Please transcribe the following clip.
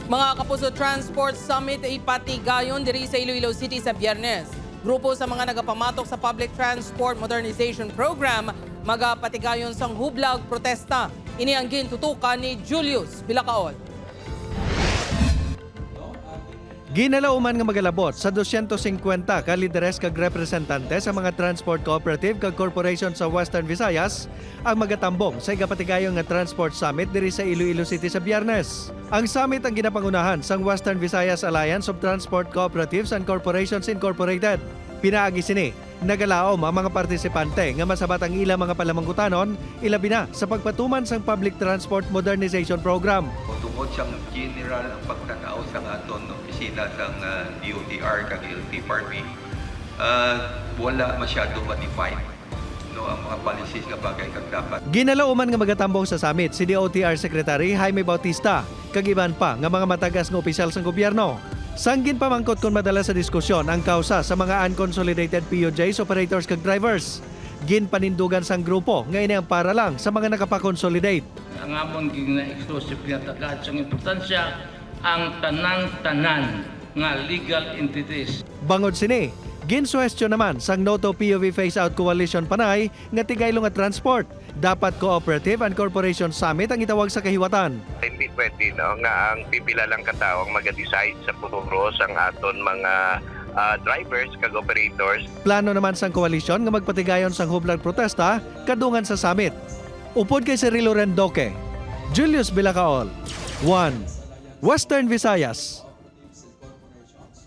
Mga Kapuso Transport Summit ay patigayon diri sa Iloilo City sa Biyernes. Grupo sa mga nagapamatok sa Public Transport Modernization Program magapatigayon sang hublag protesta. Ini ang gintutukan ni Julius Bilacaol. Ginalauman nga magalabot sa 250 ka lideres kag representante sa mga transport cooperative kag corporation sa Western Visayas ang magatambong sa igapatigayon nga Transport Summit diri sa Iloilo City sa Biyernes. Ang summit ang ginapangunahan sang Western Visayas Alliance of Transport Cooperatives and Corporations Incorporated. Pinaagi sini, nagalaom ang mga partisipante nga masabat ang ilang mga palamangkutanon ilabi na sa pagpatuman sang Public Transport Modernization Program. Tungod sa general ang pagtanaw sa aton opisina sa DOTR kag LTFRB, wala masyado ma-define ang mga policies nga bagay kag dapat. Ginalauman nga magatambong sa summit si DOTR Secretary Jaime Bautista kag iban pa nga mga matagas nga opisyal sa gobyerno. Sanggin pamangkot kon madala sa diskusyon ang kausa sa mga unconsolidated POJs, operators kag drivers. Ginpanindugan sang grupo nga ini ang para lang sa mga nakapakonsolidate. Ang amon gina-exclusive nga tagad sa importansya ang tanang-tanan nga legal entities. Bangod sini, ginsuwestyon naman sang Noto POV Phase Out Coalition Panay nga tigaylong at transport. Dapat Cooperative and Corporation Summit ang itawag sa kahiwatan. Hindi pwede nga ang pipila lang katao ang mag-decide sa futuro sang aton mga drivers kag operators. Plano naman sang koalisyon nga magpatigayon sang hublag protesta kadungan sa summit. Upod kay Cirilo Rendoque, Julius Bilacaol, 1 Western Visayas.